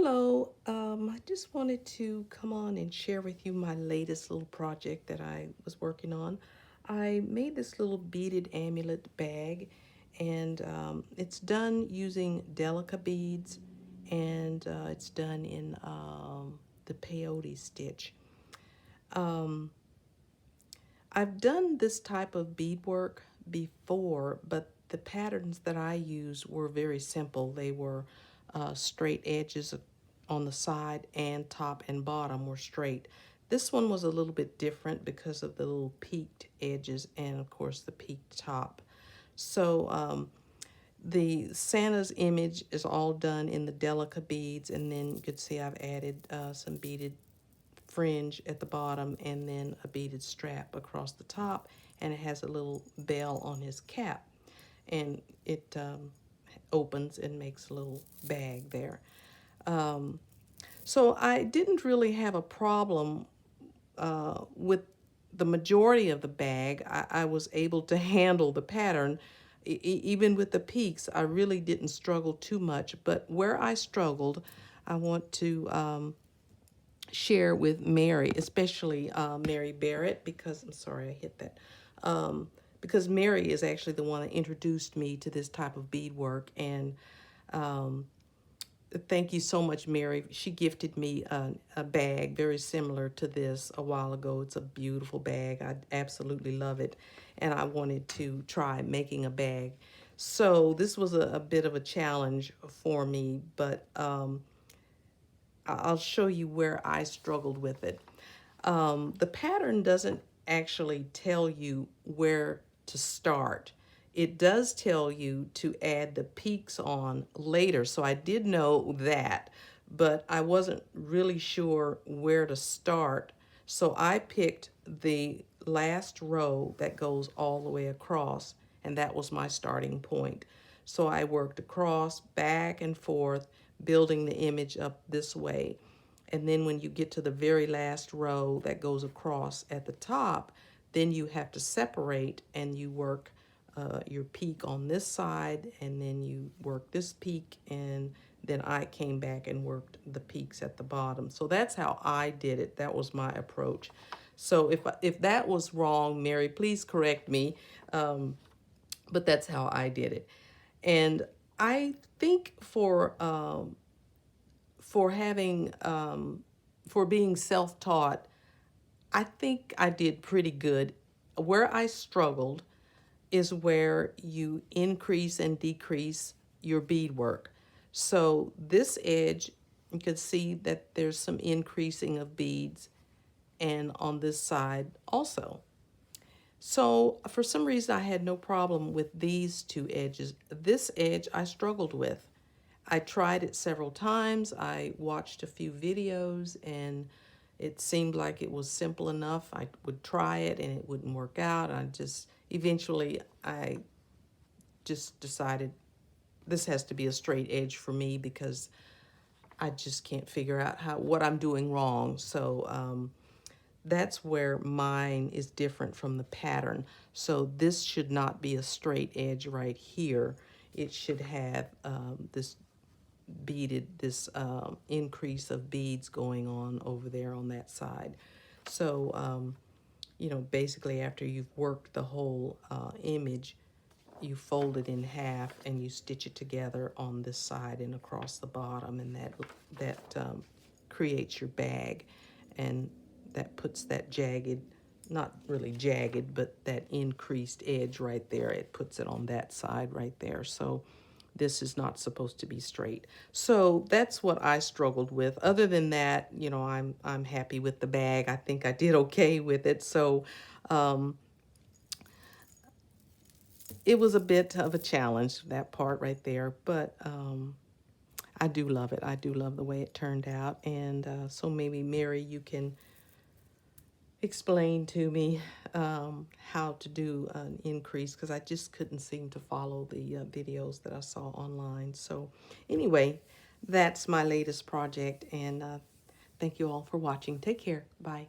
Hello, I just wanted to come on and share with you my latest little project that I was working on. I made this little beaded amulet bag, and it's done using delica beads, and it's done in the peyote stitch. Um, I've done this type of beadwork before, but the patterns that I used were very simple. They were straight edges on the side, and top and bottom were straight. This one was a little bit different because of the little peaked edges and, of course, the peaked top. So the Santa's image is all done in the delica beads, and then you could see I've added some beaded fringe at the bottom and then a beaded strap across the top, and it has a little bell on his cap, and it opens and makes a little bag there. So I didn't really have a problem with the majority of the bag. I was able to handle the pattern. Even with the peaks, I really didn't struggle too much, but where I struggled, I want to share with Mary, especially Mary Barrett, because I'm sorry I hit that. Because Mary is actually the one that introduced me to this type of beadwork, and thank you so much, Mary. She gifted me a bag very similar to this a while ago. It's a beautiful bag. I absolutely love it, and I wanted to try making a bag. So this was a bit of a challenge for me, but I'll show you where I struggled with it. The pattern doesn't actually tell you where to start. It does tell you to add the peaks on later, so I did know that, but I wasn't really sure where to start. So I picked the last row that goes all the way across, and that was my starting point. So I worked across, back and forth, building the image up this way. And then when you get to the very last row that goes across at the top, then you have to separate, and you work your peak on this side, and then you work this peak, and then I came back and worked the peaks at the bottom. So that's how I did it. That was my approach. So if that was wrong, Mary, please correct me. But that's how I did it. And I think for having for being self-taught, I think I did pretty good. Where I struggled is where you increase and decrease your beadwork. So this edge, you can see that there's some increasing of beads, and on this side also. So for some reason, I had no problem with these two edges. This edge I struggled with. I tried it several times. I watched a few videos, and it seemed like it was simple enough. I would try it and it wouldn't work out. Eventually I just decided this has to be a straight edge for me, because I just can't figure out what I'm doing wrong. So that's where mine is different from the pattern. So this should not be a straight edge right here. It should have this increase of beads going on over there on that side. So, basically after you've worked the whole image, you fold it in half and you stitch it together on this side and across the bottom, and that creates your bag, and that puts that jagged, not really jagged, but that increased edge right there. It puts it on that side right there. So this is not supposed to be straight. So that's what I struggled with. Other than that, I'm happy with the bag. I think I did okay with it. So it was a bit of a challenge, that part right there, but I do love it. I do love the way it turned out. And so maybe, Mary, you can explain to me how to do an increase, because I just couldn't seem to follow the videos that I saw online. So anyway, that's my latest project, and thank you all for watching. Take care. Bye.